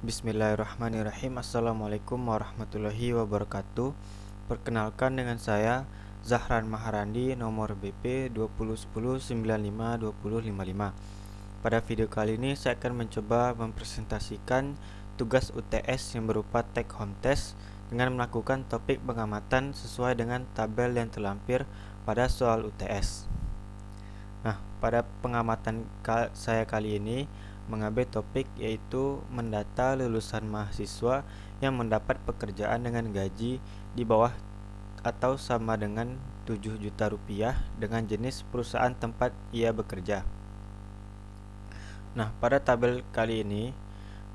Bismillahirrahmanirrahim. Assalamualaikum warahmatullahi wabarakatuh. Perkenalkan, dengan saya Zahran Maharandi, nomor BP 2010 95 2055. Pada video kali ini saya akan mencoba mempresentasikan tugas UTS yang berupa take home test dengan melakukan topik pengamatan sesuai dengan tabel yang terlampir pada soal UTS. Nah, pada pengamatan saya kali ini mengambil topik yaitu mendata lulusan mahasiswa yang mendapat pekerjaan dengan gaji di bawah atau sama dengan 7 juta rupiah dengan jenis perusahaan tempat ia bekerja. Nah, pada tabel kali ini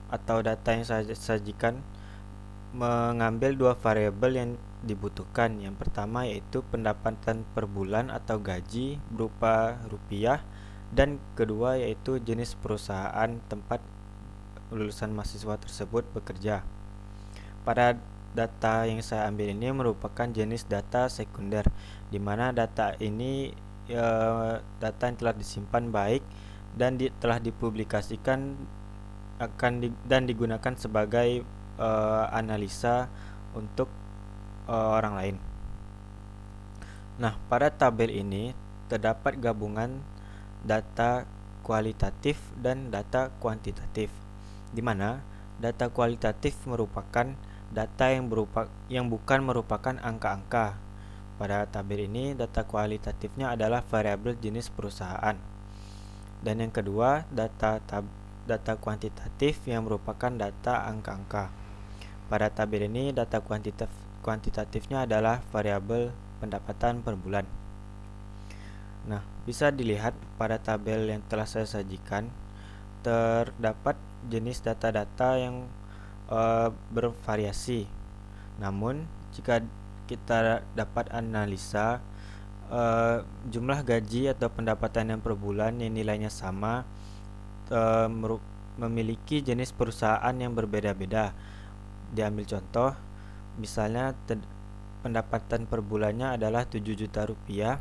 atau data yang saya sajikan mengambil dua variabel yang dibutuhkan. Yang pertama yaitu pendapatan per bulan atau gaji berupa rupiah, dan kedua yaitu jenis perusahaan tempat lulusan mahasiswa tersebut bekerja. Pada data yang saya ambil ini merupakan jenis data sekunder, di mana data ini data yang telah disimpan baik dan telah dipublikasikan dan digunakan sebagai analisa untuk orang lain. Nah, pada tabel ini terdapat gabungan data kualitatif dan data kuantitatif, di mana data kualitatif merupakan data yang bukan merupakan angka-angka. Pada tabel ini data kualitatifnya adalah variabel jenis perusahaan. Dan yang kedua, data kuantitatif yang merupakan data angka-angka. Pada tabel ini data kuantitatifnya adalah variabel pendapatan per bulan. Nah, bisa dilihat pada tabel yang telah saya sajikan terdapat jenis data-data yang bervariasi. Namun, jika kita dapat analisa jumlah gaji atau pendapatan yang per bulan yang nilainya sama memiliki jenis perusahaan yang berbeda-beda. Diambil contoh, misalnya pendapatan per bulannya adalah 7 juta rupiah,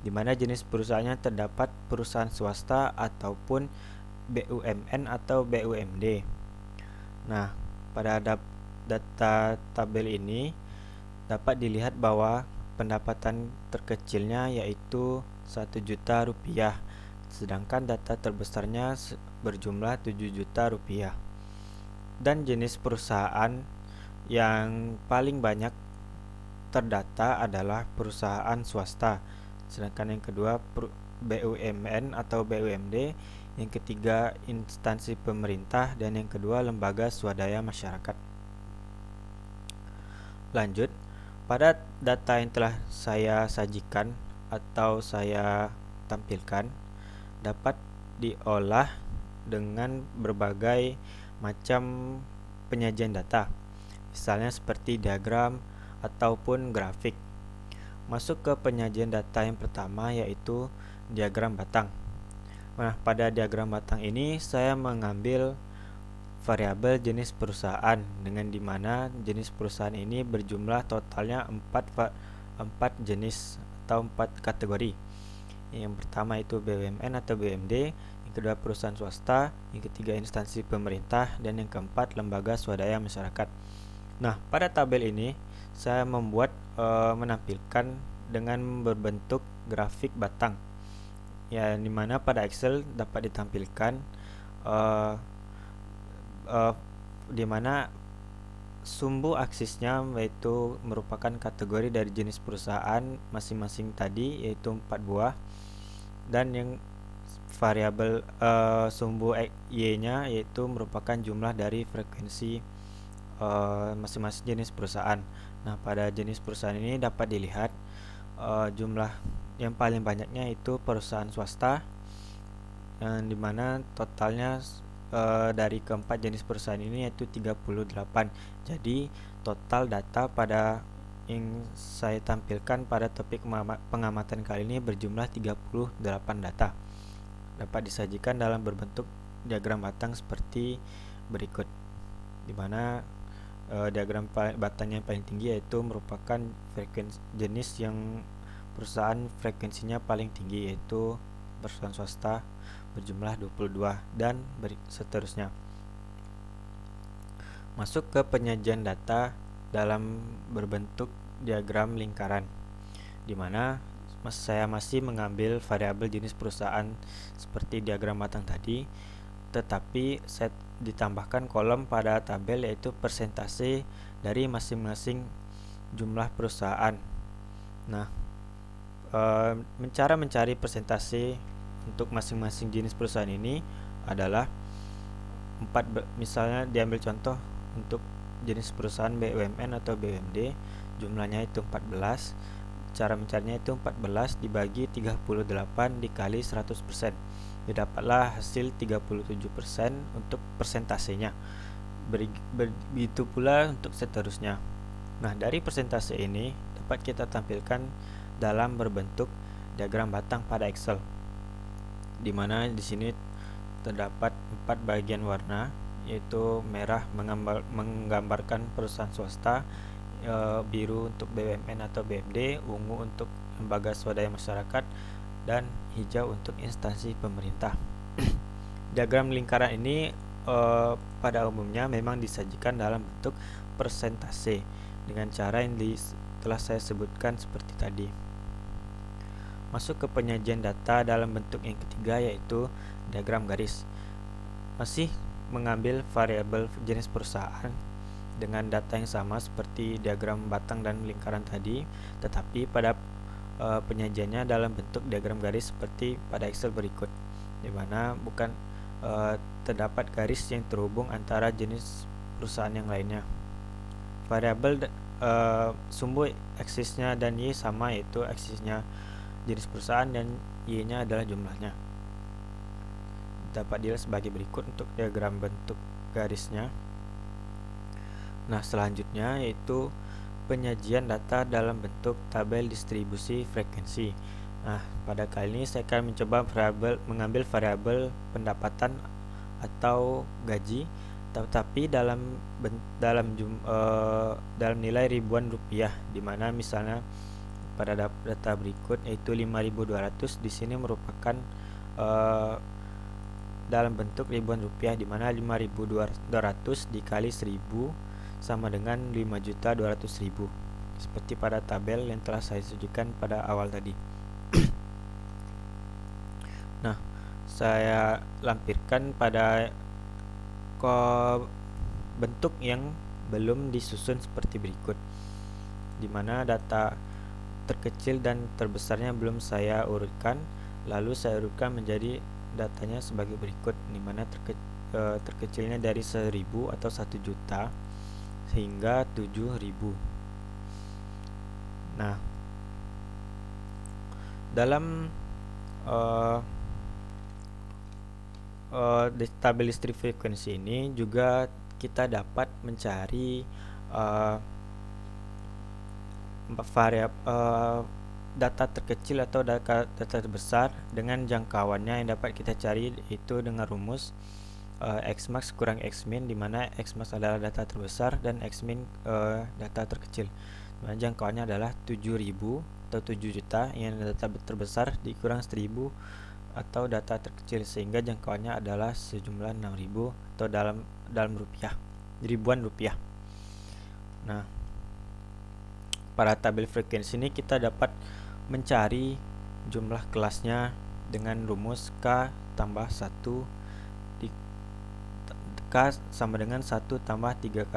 di mana jenis perusahaannya terdapat perusahaan swasta ataupun BUMN atau BUMD. Nah, pada data tabel ini dapat dilihat bahwa pendapatan terkecilnya yaitu 1 juta rupiah, sedangkan data terbesarnya berjumlah 7 juta rupiah. Dan jenis perusahaan yang paling banyak terdata adalah perusahaan swasta, sedangkan yang kedua BUMN atau BUMD, yang ketiga instansi pemerintah, dan yang kedua lembaga swadaya masyarakat. Lanjut, pada data yang telah saya sajikan atau saya tampilkan dapat diolah dengan berbagai macam penyajian data, misalnya seperti diagram ataupun grafik. Masuk ke penyajian data yang pertama yaitu diagram batang. Nah, pada diagram batang ini saya mengambil variabel jenis perusahaan, dengan dimana jenis perusahaan ini berjumlah totalnya 4 jenis atau 4 kategori. Yang pertama itu BUMN atau BUMD, yang kedua perusahaan swasta, yang ketiga instansi pemerintah, dan yang keempat lembaga swadaya masyarakat. Nah, pada tabel ini saya menampilkan dengan berbentuk grafik batang, ya, dimana pada Excel dapat ditampilkan dimana sumbu aksisnya yaitu merupakan kategori dari jenis perusahaan masing-masing tadi, yaitu 4 buah, dan yang variabel sumbu Y-nya yaitu merupakan jumlah dari frekuensi masing-masing jenis perusahaan. Nah, pada jenis perusahaan ini dapat dilihat jumlah yang paling banyaknya itu perusahaan swasta, yang dimana totalnya dari keempat jenis perusahaan ini yaitu 38. Jadi total data pada yang saya tampilkan pada topik pengamatan kali ini berjumlah 38 data. Dapat disajikan dalam berbentuk diagram batang seperti berikut, dimana diagram batang yang paling tinggi yaitu merupakan frekuensi jenis yang perusahaan frekuensinya paling tinggi, yaitu perusahaan swasta berjumlah 22 dan seterusnya. Masuk ke penyajian data dalam berbentuk diagram lingkaran, di mana saya masih mengambil variabel jenis perusahaan seperti diagram batang tadi, tetapi saya ditambahkan kolom pada tabel yaitu persentase dari masing-masing jumlah perusahaan. Nah, cara mencari persentase untuk masing-masing jenis perusahaan ini adalah misalnya diambil contoh untuk jenis perusahaan BUMN atau BUMD, jumlahnya itu 14. Cara mencarinya itu 14 dibagi 38 dikali 100%. Didapatlah hasil 37% untuk persentasenya. Begitu pula untuk seterusnya. Nah, dari persentase ini dapat kita tampilkan dalam berbentuk diagram batang pada Excel, di mana di sini terdapat 4 bagian warna, yaitu merah menggambarkan perusahaan swasta, biru untuk BUMN atau BUMD, ungu untuk lembaga swadaya masyarakat, dan hijau untuk instansi pemerintah. Diagram lingkaran ini pada umumnya memang disajikan dalam bentuk persentase dengan cara yang telah saya sebutkan seperti tadi. Masuk ke penyajian data dalam bentuk yang ketiga, yaitu diagram garis. Masih mengambil variabel jenis perusahaan dengan data yang sama seperti diagram batang dan lingkaran tadi, tetapi pada penyajiannya dalam bentuk diagram garis seperti pada Excel berikut, di mana bukan terdapat garis yang terhubung antara jenis perusahaan yang lainnya. Variabel sumbu aksisnya dan Y sama, yaitu aksisnya jenis perusahaan dan Y-nya adalah jumlahnya. Dapat dilihat sebagai berikut untuk diagram bentuk garisnya. Nah, selanjutnya yaitu penyajian data dalam bentuk tabel distribusi frekuensi. Nah, pada kali ini saya akan mencoba mengambil variabel pendapatan atau gaji, tetapi dalam nilai ribuan rupiah, di mana misalnya pada data berikut yaitu 5.200, di sini merupakan dalam bentuk ribuan rupiah, di mana 5.200 dikali 1000 sama dengan 5.200.000, seperti pada tabel yang telah saya sajikan pada awal tadi. Nah, saya lampirkan pada bentuk yang belum disusun seperti berikut, di mana data terkecil dan terbesarnya belum saya urutkan, lalu saya urutkan menjadi datanya sebagai berikut, di mana terkecilnya dari 1000 atau 1 juta hingga 7000. Nah, dalam tabel distribusi frekuensi ini juga kita dapat mencari data terkecil atau data terbesar dengan jangkauannya yang dapat kita cari, itu dengan rumus Xmax kurang Xmin, di mana Xmax adalah data terbesar dan Xmin data terkecil. Nah, jangkauannya adalah 7000 atau 7 juta, yang data terbesar dikurang 1000 atau data terkecil, sehingga jangkauannya adalah sejumlah 6000 atau dalam rupiah, ribuan rupiah. Nah, pada tabel frekuensi ini kita dapat mencari jumlah kelasnya dengan rumus K tambah 1 K sama dengan 1 tambah 3,3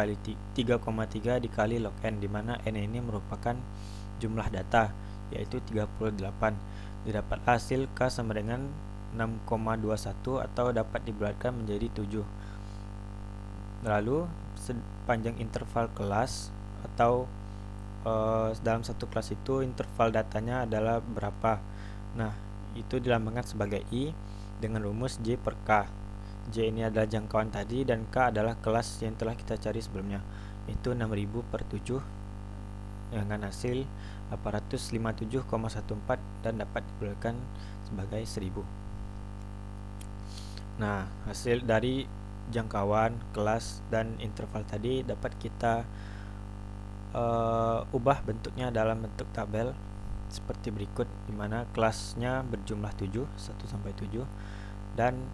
dikali log N, di mana N ini merupakan jumlah data, yaitu 38. Didapat hasil K sama dengan 6,21 atau dapat dibulatkan menjadi 7. Lalu sepanjang interval kelas atau dalam satu kelas itu interval datanya adalah berapa. Nah, itu dilambangkan sebagai I dengan rumus J per K. J ini adalah jangkauan tadi dan K adalah kelas yang telah kita cari sebelumnya, itu 6000 per 7 dengan hasil 857,14 dan dapat dibulatkan sebagai 1000. Nah, hasil dari jangkauan, kelas, dan interval tadi dapat kita ubah bentuknya dalam bentuk tabel seperti berikut, di mana kelasnya berjumlah 7, 1 sampai 7, dan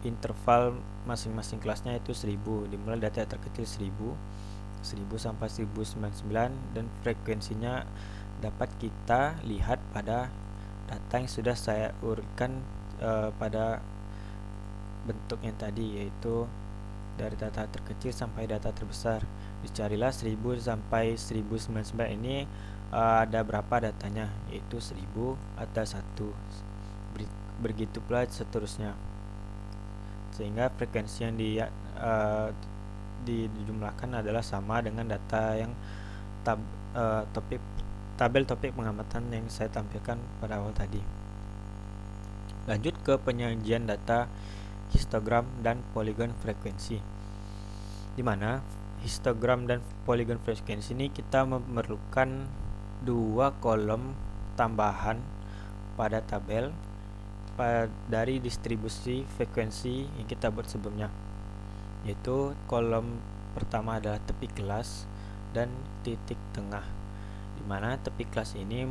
interval masing-masing kelasnya itu 1000, dimulai data terkecil 1000 sampai 1099, dan frekuensinya dapat kita lihat pada data yang sudah saya urutkan pada bentuk yang tadi, yaitu dari data terkecil sampai data terbesar. Dicarilah 1000 sampai 1099 ini ada berapa datanya, yaitu 1000 ada 1, begitu pula seterusnya, sehingga frekuensi yang dijumlahkan adalah sama dengan data yang tabel topik pengamatan yang saya tampilkan pada awal tadi. Lanjut ke penyajian data histogram dan poligon frekuensi, di mana histogram dan poligon frekuensi ini kita memerlukan dua kolom tambahan pada tabel dari distribusi frekuensi yang kita buat sebelumnya, yaitu kolom pertama adalah tepi kelas dan titik tengah, di mana tepi kelas ini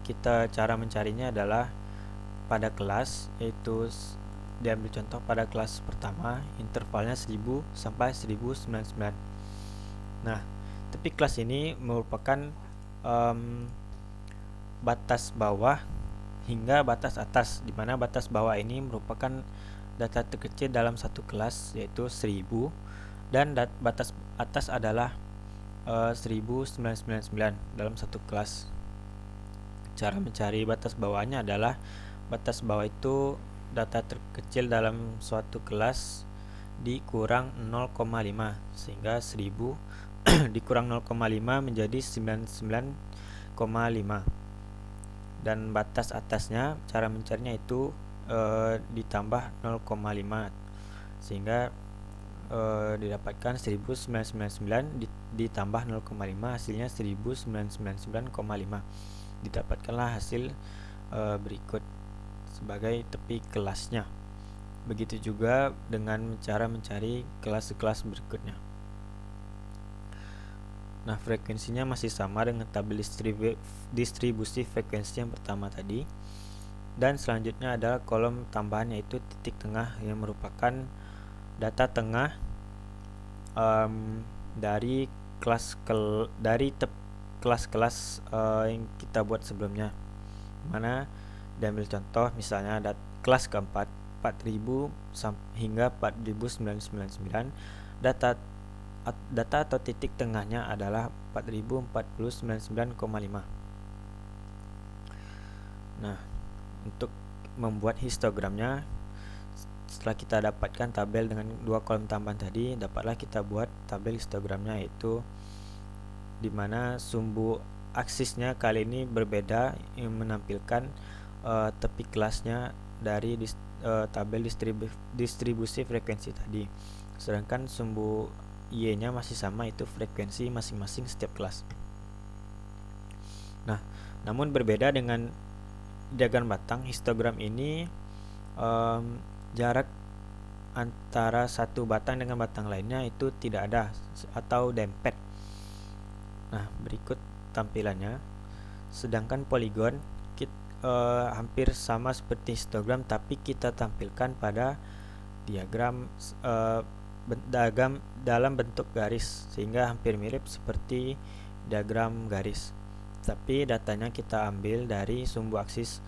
kita cara mencarinya adalah pada kelas, yaitu diambil contoh pada kelas pertama, intervalnya 1000 sampai 1099. Nah, tepi kelas ini merupakan batas bawah hingga batas atas, di mana batas bawah ini merupakan data terkecil dalam satu kelas, yaitu 1000, dan batas atas adalah 1999 dalam satu kelas. Cara mencari batas bawahnya adalah batas bawah itu data terkecil dalam suatu kelas dikurang 0,5, sehingga 1000 dikurang 0,5 menjadi 99,5, dan batas atasnya cara mencarinya itu ditambah 0,5, sehingga didapatkan 1999 ditambah 0,5 hasilnya 1999,5. Didapatkanlah hasil berikut sebagai tepi kelasnya. Begitu juga dengan cara mencari kelas-kelas berikutnya. Nah, frekuensinya masih sama dengan tabel distribusi frekuensi yang pertama tadi. Dan selanjutnya adalah kolom tambahan, yaitu titik tengah, yang merupakan data tengah dari kelas-kelas yang kita buat sebelumnya. Mana diambil contoh misalnya kelas keempat 4000 hingga 4099, data atau titik tengahnya adalah 4049,5. Nah, untuk membuat histogramnya, setelah kita dapatkan tabel dengan dua kolom tambahan tadi, dapatlah kita buat tabel histogramnya, yaitu dimana sumbu aksisnya kali ini berbeda, yang menampilkan tepi kelasnya dari tabel distribusi frekuensi tadi, sedangkan sumbu Y-nya masih sama, itu frekuensi masing-masing setiap kelas. Nah, namun berbeda dengan diagram batang, histogram ini jarak antara satu batang dengan batang lainnya itu tidak ada atau dempet. Nah, berikut tampilannya. Sedangkan poligon hampir sama seperti histogram, tapi kita tampilkan pada diagram dalam bentuk garis, sehingga hampir mirip seperti diagram garis, tapi datanya kita ambil dari sumbu aksis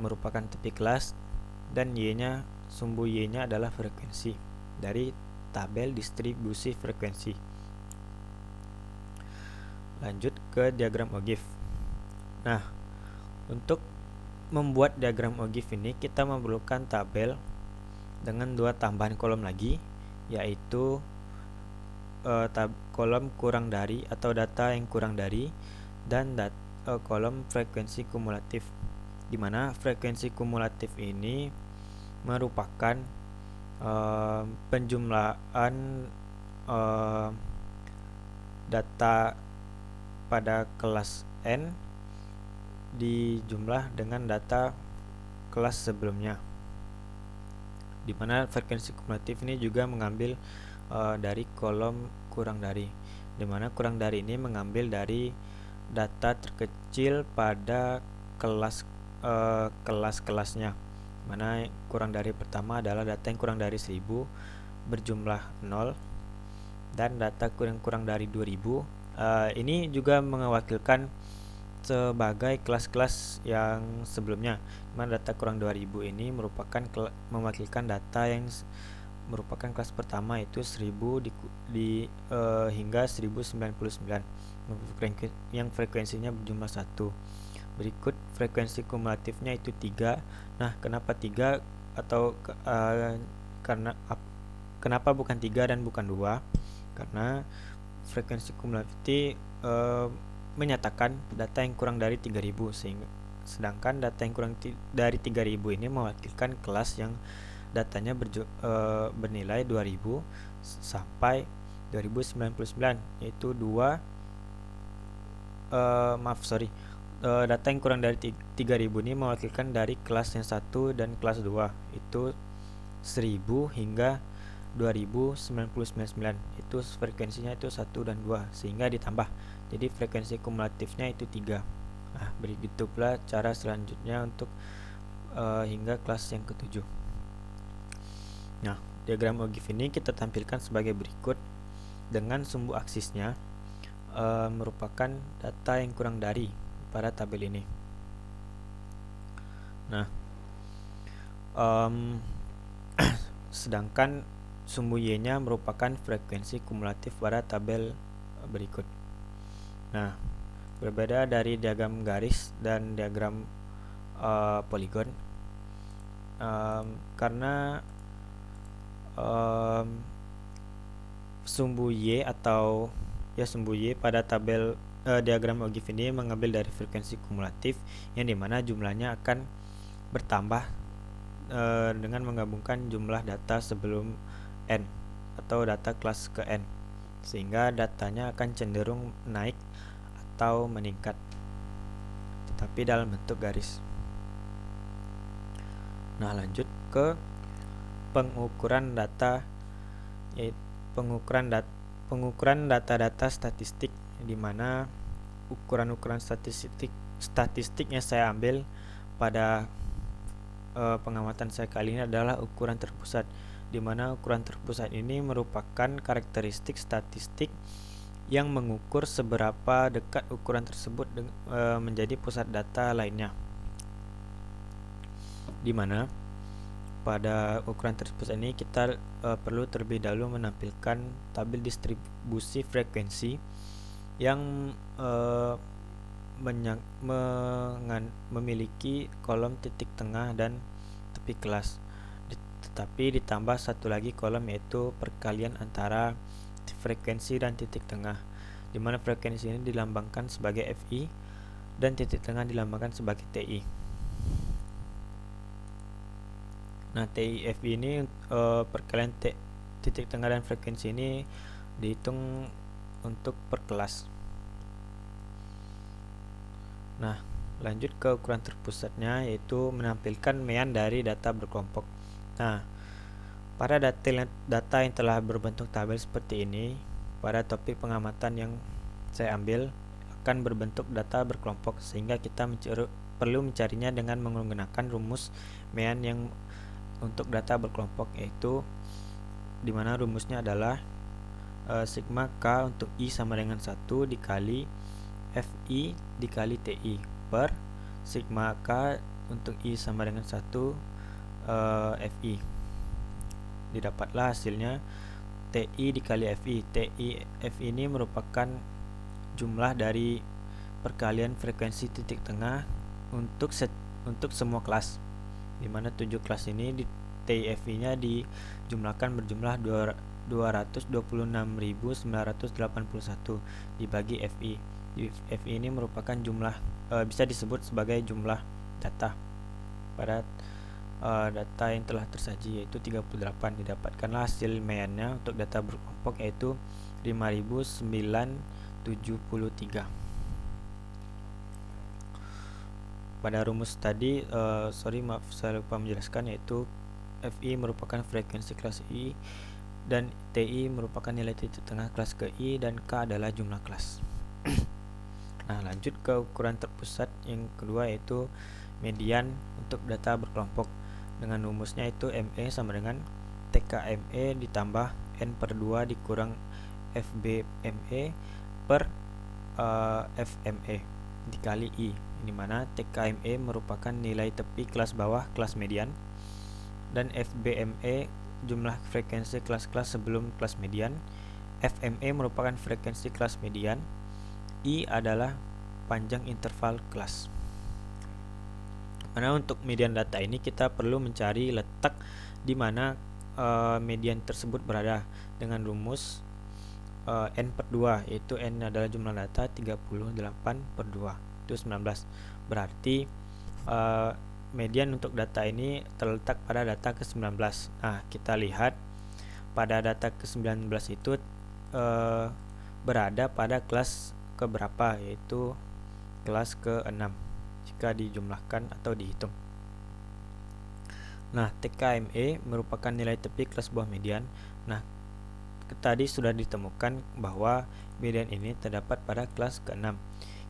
merupakan tepi kelas, dan sumbu Y-nya adalah frekuensi dari tabel distribusi frekuensi. Lanjut ke diagram OGIF. Nah, untuk membuat diagram OGIF ini kita memerlukan tabel dengan dua tambahan kolom lagi, yaitu kolom kurang dari atau data yang kurang dari, dan kolom frekuensi kumulatif, di mana frekuensi kumulatif ini merupakan penjumlahan data pada kelas N dijumlah dengan data kelas sebelumnya, di mana frekuensi kumulatif ini juga mengambil dari kolom kurang dari, di mana kurang dari ini mengambil dari data terkecil pada kelas-kelasnya, mana kurang dari pertama adalah data yang kurang dari 1000 berjumlah 0, dan data yang kurang dari 2000 ini juga mewakilkan sebagai kelas-kelas yang sebelumnya, mana data kurang 2000 ini merupakan mewakilkan data yang merupakan kelas pertama, yaitu 1000 hingga 1099 yang frekuensinya berjumlah 1. Berikut frekuensi kumulatifnya itu 3. Nah, kenapa 3 atau kenapa bukan 3 dan bukan 2? Karena frekuensi kumulatif menyatakan data yang kurang dari 3000, sedangkan data yang kurang dari 3000 ini mewakilkan kelas yang datanya bernilai 2000 sampai 2099, yaitu data yang kurang dari 3000 ini mewakilkan dari kelas yang 1 dan kelas 2, itu 1000 hingga 2099, itu frekuensinya itu 1 dan 2, sehingga ditambah, jadi frekuensi kumulatifnya itu 3. Nah, begitu pula cara selanjutnya untuk hingga kelas yang ketujuh. Nah, diagram Ogive ini kita tampilkan sebagai berikut, dengan sumbu aksisnya merupakan data yang kurang dari pada tabel ini. Nah, sedangkan sumbu Y-nya merupakan frekuensi kumulatif pada tabel berikut. Nah, berbeda dari diagram garis dan diagram poligon, karena sumbu Y atau sumbu Y pada tabel diagram Ogive ini mengambil dari frekuensi kumulatif, yang dimana jumlahnya akan bertambah dengan menggabungkan jumlah data sebelum N atau data kelas ke N, sehingga datanya akan cenderung naik atau meningkat, tetapi dalam bentuk garis. Nah, lanjut ke pengukuran data, yaitu pengukuran data-data statistik, di mana ukuran-ukuran statistik yang saya ambil pada pengamatan saya kali ini adalah ukuran terpusat, di mana ukuran terpusat ini merupakan karakteristik statistik yang mengukur seberapa dekat ukuran tersebut menjadi pusat data lainnya, di mana pada ukuran terpusat ini kita perlu terlebih dahulu menampilkan tabel distribusi frekuensi yang memiliki kolom titik tengah dan tepi kelas, tetapi ditambah satu lagi kolom, yaitu perkalian antara frekuensi dan titik tengah, di mana frekuensi ini dilambangkan sebagai Fi dan titik tengah dilambangkan sebagai Ti. Nah, Ti Fi ini perkalian titik tengah dan frekuensi ini dihitung untuk per kelas. Nah, lanjut ke ukuran terpusatnya, yaitu menampilkan mean dari data berkelompok. Nah, pada data yang telah berbentuk tabel seperti ini, pada topik pengamatan yang saya ambil akan berbentuk data berkelompok, sehingga kita perlu mencarinya dengan menggunakan rumus mean yang untuk data berkelompok, yaitu dimana rumusnya adalah sigma K untuk I sama dengan 1 dikali Fi dikali Ti per sigma K untuk I sama dengan 1 Fi. Didapatlah hasilnya Ti dikali Fi. Fi ini merupakan jumlah dari perkalian frekuensi titik tengah untuk semua kelas, dimana 7 kelas ini Ti nya dijumlahkan berjumlah 226.981 dibagi Fi. Fi ini merupakan jumlah bisa disebut sebagai jumlah data pada data yang telah tersaji, yaitu 38. Didapatkanlah hasil meannya untuk data berkelompok, yaitu 5.973. Pada rumus tadi saya lupa menjelaskan, yaitu Fi merupakan frekuensi kelas I dan Ti merupakan nilai titik tengah kelas ke I, dan K adalah jumlah kelas. Nah, lanjut ke ukuran terpusat yang kedua, yaitu median untuk data berkelompok. dengan rumusnya itu ME sama dengan TKME ditambah N/2 dikurang FBME per FME dikali I, di mana TKME merupakan nilai tepi kelas bawah kelas median dan FBME jumlah frekuensi kelas-kelas sebelum kelas median. FME merupakan frekuensi kelas median. I adalah panjang interval kelas. Karena untuk median data ini kita perlu mencari letak di mana median tersebut berada dengan rumus N/2, yaitu N adalah jumlah data 38/2 itu 19. Berarti median untuk data ini terletak pada data ke-19. Nah, kita lihat pada data ke-19 itu berada pada kelas keberapa, yaitu kelas ke-6 jika dijumlahkan atau dihitung. Nah, TKME merupakan nilai tepi kelas bawah median. Nah, tadi sudah ditemukan bahwa median ini terdapat pada kelas ke-6.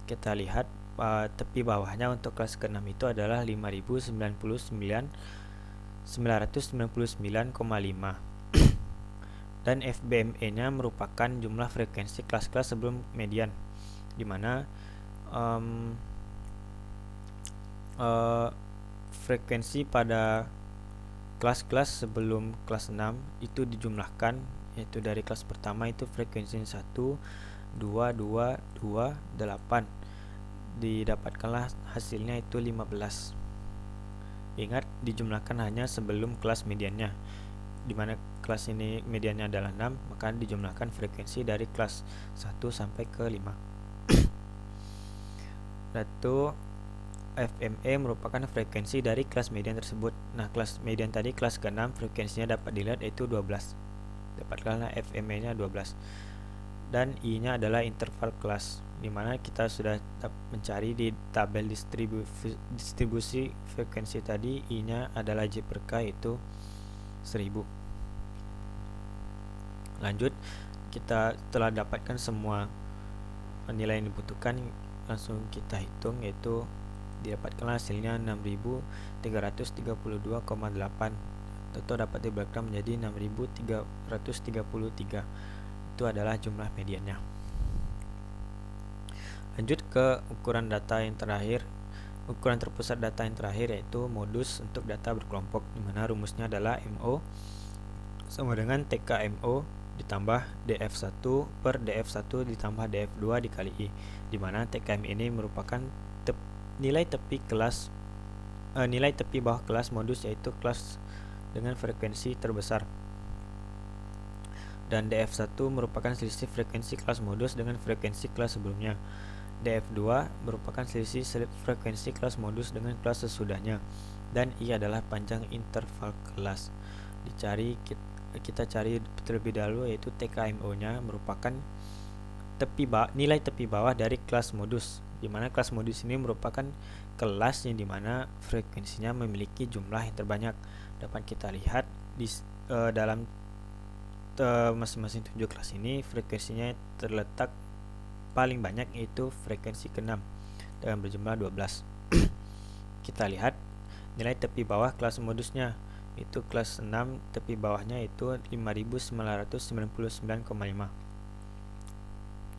Kita lihat tepi bawahnya untuk kelas ke-6 itu adalah 5099,5 dan FBME-nya merupakan jumlah frekuensi kelas-kelas sebelum median, di mana frekuensi pada kelas-kelas sebelum kelas 6 itu dijumlahkan, yaitu dari kelas pertama itu frekuensi 1, 2, 2, 2, 8, didapatkanlah hasilnya itu 15. Ingat, dijumlahkan hanya sebelum kelas mediannya, dimana kelas ini mediannya adalah 6, maka dijumlahkan frekuensi dari kelas 1 sampai ke 5. Lalu FME merupakan frekuensi dari kelas median tersebut. Nah, kelas median tadi kelas ke-6 frekuensinya dapat dilihat yaitu 12. Dapatkanlah FME-nya 12. Dan I-nya adalah interval kelas, dimana kita sudah mencari di tabel distribusi frekuensi tadi. I-nya adalah J per K, yaitu 1000. Lanjut, kita telah dapatkan semua nilai yang dibutuhkan, langsung kita hitung, yaitu didapatkanlah hasilnya 6332,8 atau dapat dibagi menjadi 6333. Itu adalah jumlah mediannya. Lanjut ke ukuran data yang terakhir, ukuran terpusat data yang terakhir, yaitu modus untuk data berkelompok, di mana rumusnya adalah MO sama dengan TKMO ditambah DF1 per DF1 ditambah DF2 dikali I, di mana TKM ini merupakan nilai tepi bawah kelas modus, yaitu kelas dengan frekuensi terbesar, dan DF1 merupakan selisih frekuensi kelas modus dengan frekuensi kelas sebelumnya. DF2 merupakan selisih frekuensi kelas modus dengan kelas sesudahnya, dan I adalah panjang interval kelas. Kita cari terlebih dahulu, yaitu TKMO nya merupakan nilai tepi bawah dari kelas modus, di mana kelas modus ini merupakan kelas yang dimana frekuensinya memiliki jumlah yang terbanyak. Dapat kita lihat di dalam masing-masing 7 kelas ini frekuensinya terletak paling banyak, yaitu frekuensi ke-6 dengan berjumlah 12. Kita lihat nilai tepi bawah kelas modusnya, itu kelas 6 tepi bawahnya itu 5999,5.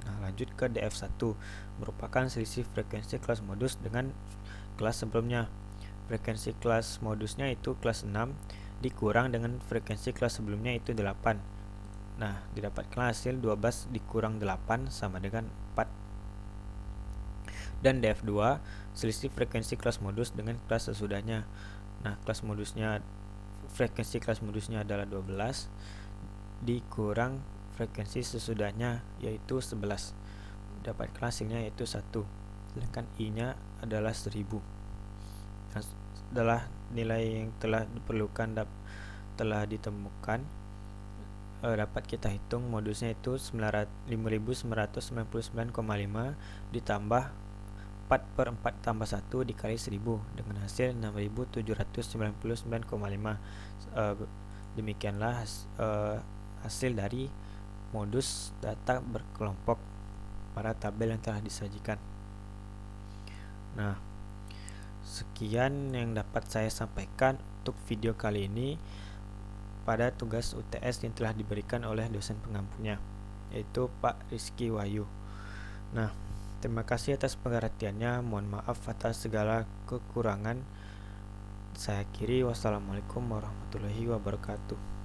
Nah, lanjut ke DF1, merupakan selisih frekuensi kelas modus dengan kelas sebelumnya. Frekuensi kelas modusnya itu kelas 6 dikurang dengan frekuensi kelas sebelumnya itu 8. Nah, didapatkan hasil 12 dikurang 8 sama dengan 4. Dan DF2 selisih frekuensi kelas modus dengan kelas sesudahnya. Nah, frekuensi kelas modusnya adalah 12 dikurang frekuensi sesudahnya, yaitu 11. Dapatkan hasilnya yaitu 1. Sedangkan I-nya adalah 1000. Adalah nilai yang telah diperlukan telah ditemukan. Dapat kita hitung modusnya itu 5999,5 ditambah 4 per 4 tambah 1 dikali 1000 dengan hasil 6799,5. Demikianlah hasil dari modus data berkelompok pada tabel yang telah disajikan. Nah, sekian yang dapat saya sampaikan untuk untuk video kali ini pada tugas UTS yang telah diberikan oleh dosen pengampunya, yaitu Pak Rizky Wahyu. Nah, terima kasih atas perhatiannya. Mohon maaf atas segala kekurangan. Saya akhiri. Wassalamualaikum warahmatullahi wabarakatuh.